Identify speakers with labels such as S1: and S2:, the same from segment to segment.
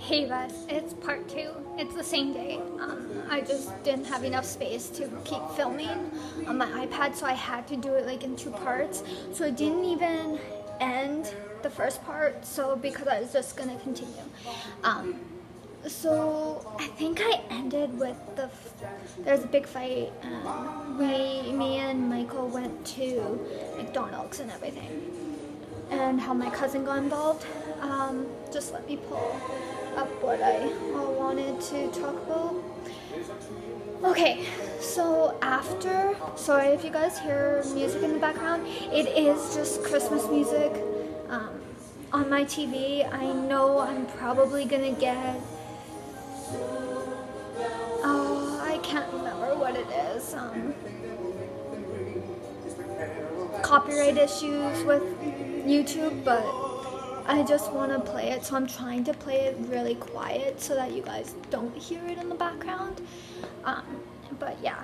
S1: Hey guys, it's part 2. It's the same day. I just didn't have enough space to keep filming on my iPad, so I had to do it like in 2 parts. So it didn't even end the first part, so because I was just gonna continue. So I think I ended with there's a big fight, and me and Michael went to McDonald's and everything, and how my cousin got involved. Just let me pull up what I wanted to talk about. Okay, so sorry if you guys hear music in the background, it is just Christmas music on my TV. I know I'm probably gonna get, I can't remember what it is, copyright issues with YouTube, but I just want to play it, so I'm trying to play it really quiet so that you guys don't hear it in the background. But yeah,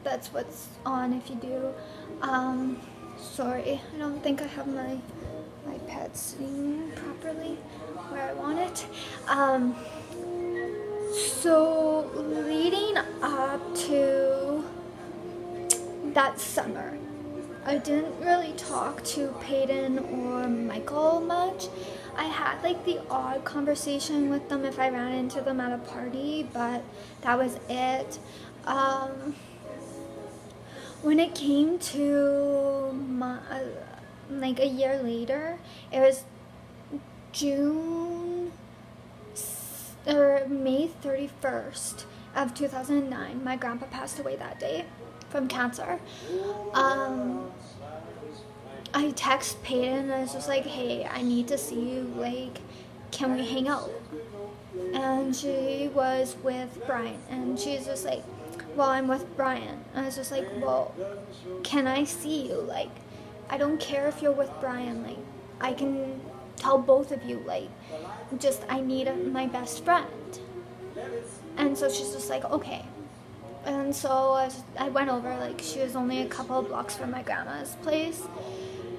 S1: that's what's on if you do. Sorry, I don't think I have my iPad sitting properly where I want it. So leading up to that summer, I didn't really talk to Peyton or Michael much. I had like the odd conversation with them if I ran into them at a party, but that was it. When it came to like a year later, it was May 31st of 2009. My grandpa passed away that day from cancer. I text Peyton and I was just like, hey, I need to see you, like, can we hang out? And she was with Brian, and she's just like, well, I'm with Brian. And I was just like, well, can I see you? Like, I don't care if you're with Brian, like, I can tell both of you, like, just I need my best friend. And so she's just like, okay. And so I went over, like, she was only a couple of blocks from my grandma's place,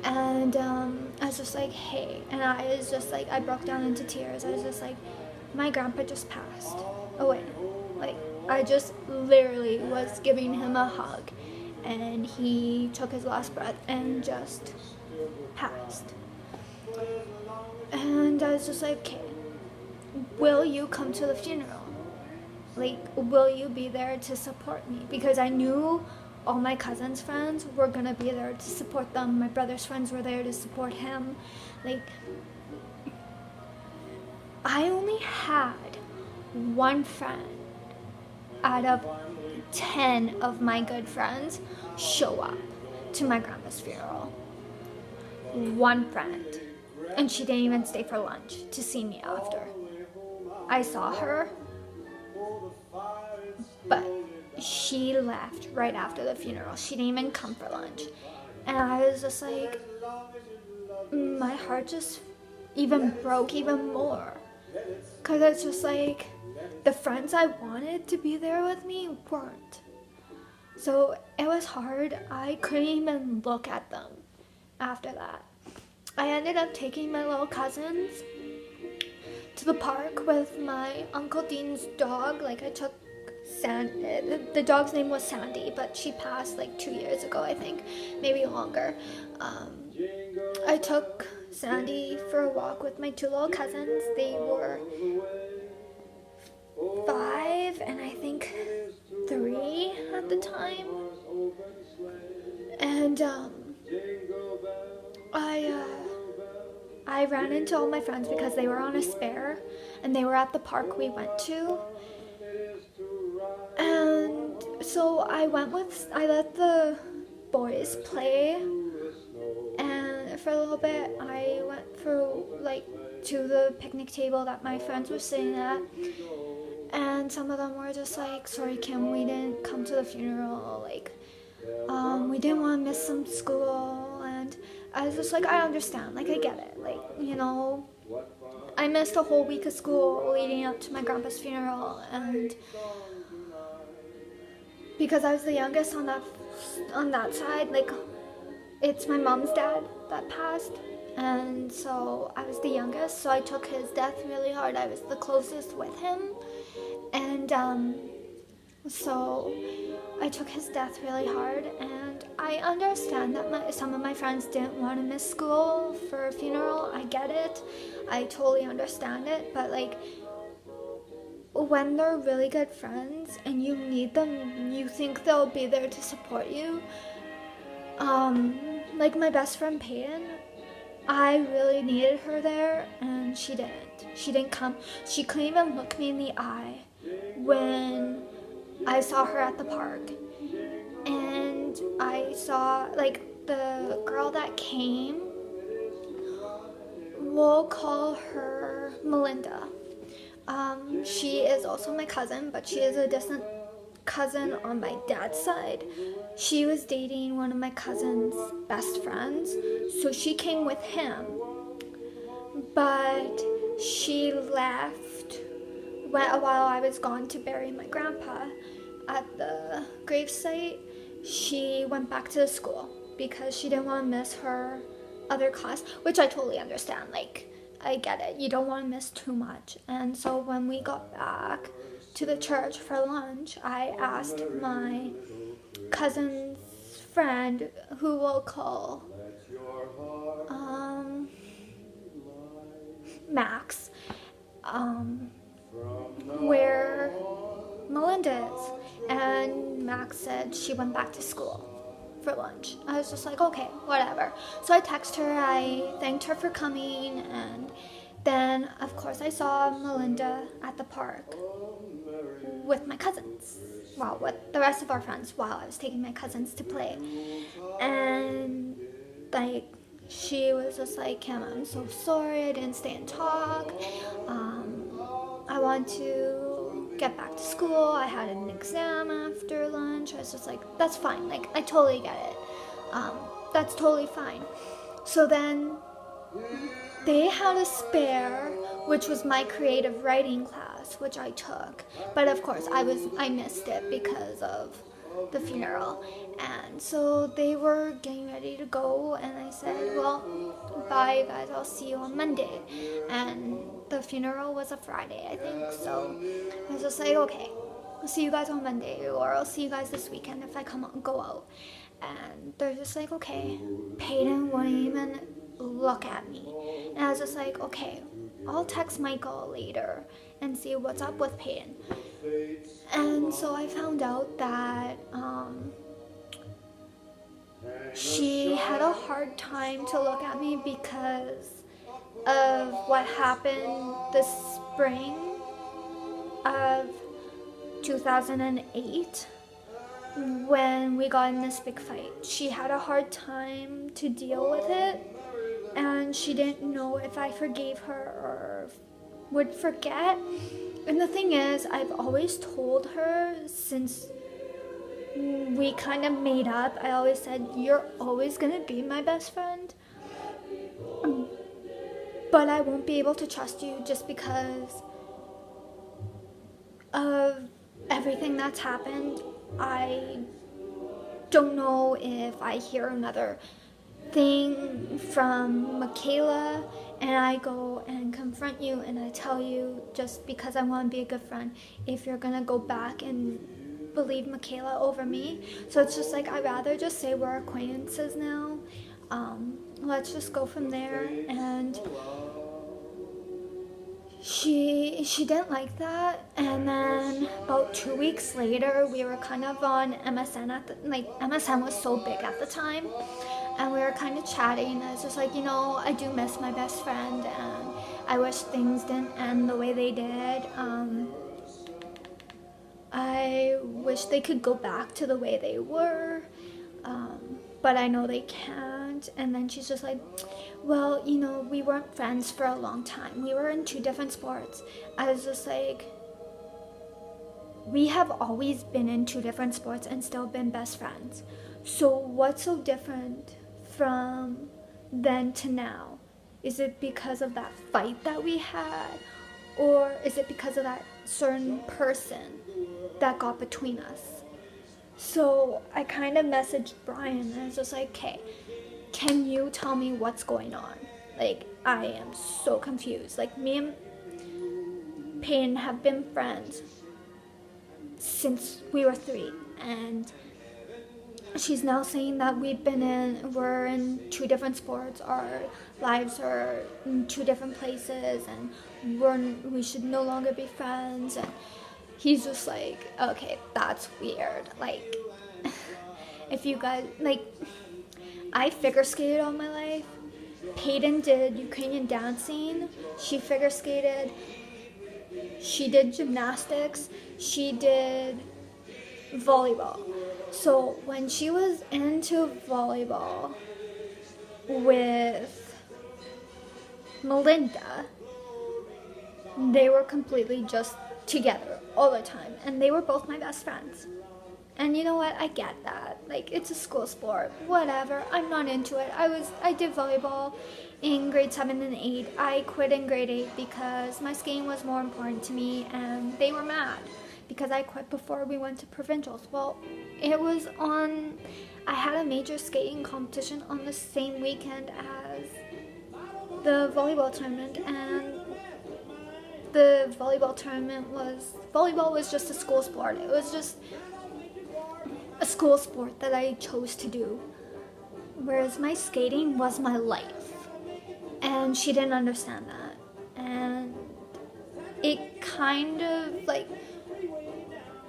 S1: and I was just like, hey, and I was just like, I broke down into tears. I was just like, my grandpa just passed away. Like, I just literally was giving him a hug, and he took his last breath and just passed. And I was just like, okay, will you come to the funeral? Like, will you be there to support me? Because I knew all my cousin's friends were gonna be there to support them. My brother's friends were there to support him. Like, I only had one friend out of 10 of my good friends show up to my grandpa's funeral. One friend. And she didn't even stay for lunch to see me after. I saw her, but she left right after the funeral. She didn't even come for lunch. And I was just like, my heart just even broke even more. Because it's just like, the friends I wanted to be there with me weren't. So it was hard. I couldn't even look at them after that. I ended up taking my little cousins to the park with my Uncle Dean's dog. Like, I took the dog's name was Sandy, but she passed like 2 years ago, I think, maybe longer. I took Sandy for a walk with my 2 little cousins. They were 5 and I think 3 at the time. And I ran into all my friends because they were on a spare and they were at the park we went to. And so I let the boys play, and for a little bit I went to the picnic table that my friends were sitting at, and some of them were just like, sorry Kim, we didn't come to the funeral, like, we didn't want to miss some school. And I was just like, I understand, like, I get it, like, you know, I missed a whole week of school leading up to my grandpa's funeral, and because I was the youngest on that side, like, it's my mom's dad that passed. And so I was the youngest, so I took his death really hard. I was the closest with him. And so I took his death really hard, and I understand that some of my friends didn't want to miss school for a funeral. I get it. I totally understand it. But like, when they're really good friends and you need them, you think they'll be there to support you. Like my best friend Peyton, I really needed her there, and she didn't. She didn't come. She couldn't even look me in the eye when I saw her at the park. And I saw, like, the girl that came, we'll call her Melinda. She is also my cousin, but she is a distant cousin on my dad's side. She was dating one of my cousin's best friends, so she came with him. But she left while I was gone to bury my grandpa at the gravesite. She went back to the school because she didn't want to miss her other class, which I totally understand. Like, I get it. You don't want to miss too much. And so when we got back to the church for lunch, I asked my cousin's friend, who we'll call Max, where Melinda is. And Max said she went back to school for lunch. I was just like, okay, whatever. So I texted her, I thanked her for coming, and then of course I saw Melinda at the park with my cousins, well, with the rest of our friends, while I was taking my cousins to play. And like, she was just like, Kim, I'm so sorry I didn't stay and talk. I want to get back to school. I had an exam after lunch. I was just like, that's fine. Like, I totally get it. That's totally fine. So then they had a spare, which was my creative writing class, which I took. But of course, I missed it because of the funeral. And so they were getting ready to go, and I said, well, bye guys, I'll see you on Monday. And the funeral was a Friday, I think. So I was just like, okay, I'll see you guys on Monday, or I'll see you guys this weekend if I go out. And they're just like, okay. Peyton wouldn't even look at me. And I was just like, okay, I'll text Michael later and see what's up with Peyton. And so I found out that she had a hard time to look at me because of what happened this spring of 2008 when we got in this big fight. She had a hard time to deal with it, and she didn't know if I forgave her or would forget. And the thing is, I've always told her since we kind of made up, I always said, you're always gonna be my best friend, but I won't be able to trust you just because of everything that's happened. I don't know if I hear another thing from Michaela and I go and confront you and I tell you just because I want to be a good friend, if you're gonna go back and believe Michaela over me. So it's just like, I'd rather just say we're acquaintances now. Let's just go from there. And she didn't like that. And then about 2 weeks later, we were kind of on MSN MSN was so big at the time. And we were kind of chatting, and I was just like, you know, I do miss my best friend, and I wish things didn't end the way they did. I wish they could go back to the way they were, but I know they can't. And then she's just like, well, you know, we weren't friends for a long time. We were in 2 different sports. I was just like, we have always been in 2 different sports and still been best friends. So what's so different from then to now? Is it because of that fight that we had? Or is it because of that certain person that got between us? So I kind of messaged Brian and I was just like, okay, can you tell me what's going on? Like, I am so confused. Like, me and Payne have been friends since we were 3, and she's now saying that we're in 2 different sports, our lives are in 2 different places, and we should no longer be friends. And he's just like, okay, that's weird. Like, if you guys, like, I figure skated all my life. Peyton did Ukrainian dancing. She figure skated. She did gymnastics. She did volleyball. So when she was into volleyball with Melinda, they were completely just together all the time, and they were both my best friends. And you know what? I get that. Like, it's a school sport. Whatever. I'm not into it. I did volleyball in grade 7 and 8. I quit in grade 8 because my skating was more important to me, and they were mad because I quit before we went to provincials. Well, I had a major skating competition on the same weekend as the volleyball tournament, and the volleyball was just a school sport. It was just a school sport that I chose to do, whereas my skating was my life, and she didn't understand that. And it kind of, like,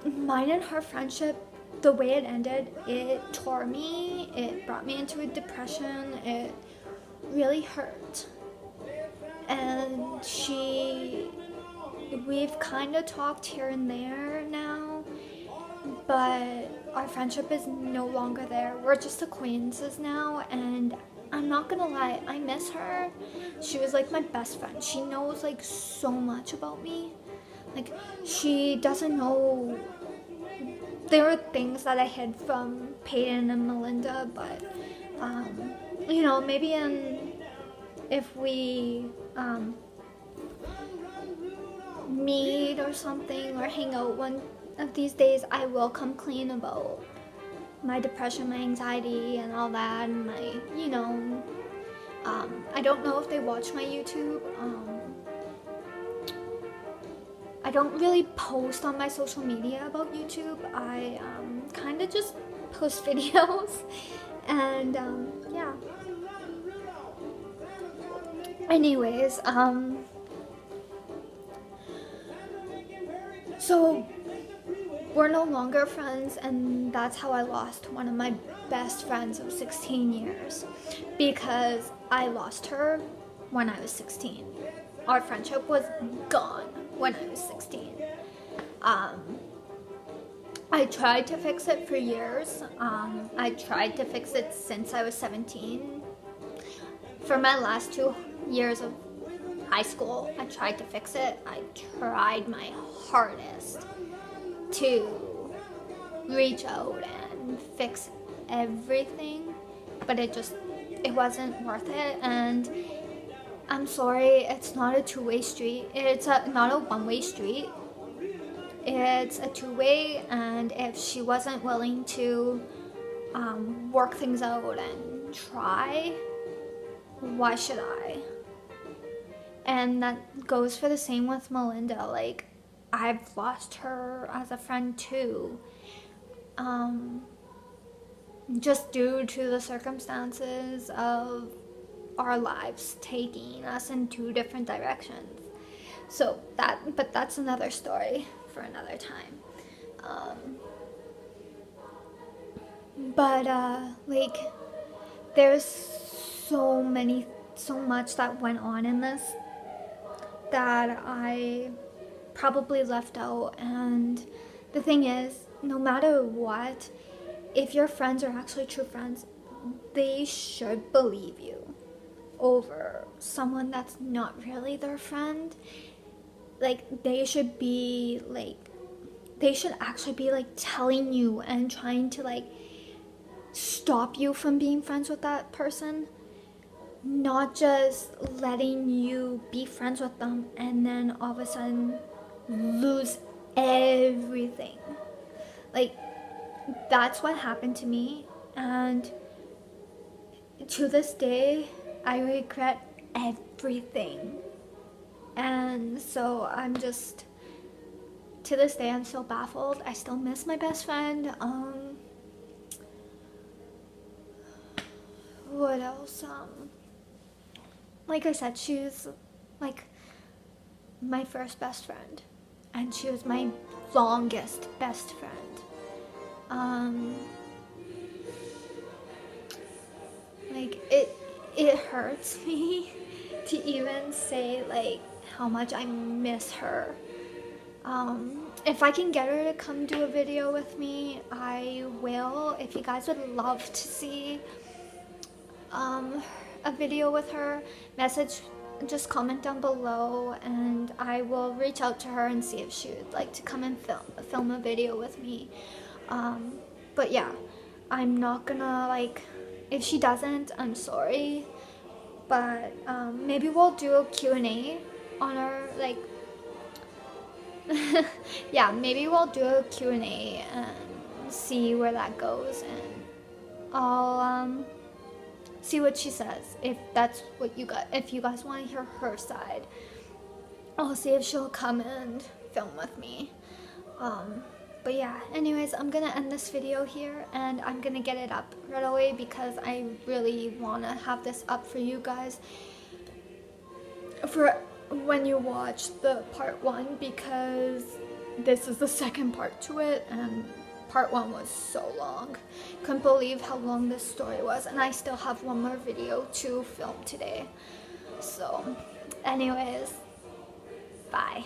S1: mine and her friendship, the way it ended, it tore me, it brought me into a depression, it really hurt. And we've kind of talked here and there now, but our friendship is no longer there. We're just acquaintances now, and I'm not gonna lie, I miss her. She was like my best friend. She knows like so much about me. Like, she doesn't know. There are things that I hid from Peyton and Melinda, but maybe if we meet or something or hang out one of these days, I will come clean about my depression, my anxiety, and all that, and I don't know if they watch my YouTube. I don't really post on my social media about YouTube. I kind of just post videos, and yeah. Anyways, so we're no longer friends, and that's how I lost one of my best friends of 16 years, because I lost her when I was 16. Our friendship was gone when I was 16. I tried to fix it for years. I tried to fix it since I was 17. For my last 2 years of high school, I tried to fix it. I tried my hardest to reach out and fix everything, but it wasn't worth it. And I'm sorry, it's not a two-way street. It's not a one-way street. It's a two-way, and if she wasn't willing to work things out and try, why should I? And that goes for the same with Melinda. Like, I've lost her as a friend too, just due to the circumstances of our lives taking us in 2 different directions. But that's another story for another time. Like, there's so much that went on in this that I probably left out. And the thing is, no matter what, if your friends are actually true friends, they should believe you over someone that's not really their friend. Like, they should actually be like telling you and trying to like stop you from being friends with that person, not just letting you be friends with them and then all of a sudden lose everything. Like, that's what happened to me, and to this day I regret everything. And so I'm just, to this day, I'm so baffled. I still miss my best friend. What else? Like I said, she's like my first best friend, and she was my longest best friend. Like it hurts me to even say like how much I miss her. If I can get her to come do a video with me, I will. If you guys would love to see a video with her, just comment down below and I will reach out to her and see if she would like to come and film a video with me. But yeah, I'm not gonna like, if she doesn't, I'm sorry, but maybe we'll do a Q&A on her, like yeah, maybe we'll do a Q&A and see where that goes, and I'll see what she says. If that's what if you guys want to hear her side, I'll see if she'll come and film with me. But yeah, anyways, I'm gonna end this video here and I'm gonna get it up right away because I really want to have this up for you guys for when you watch the part 1, because this is the second part to it and part 1 was so long. Couldn't believe how long this story was, and I still have one more video to film today. So anyways, bye.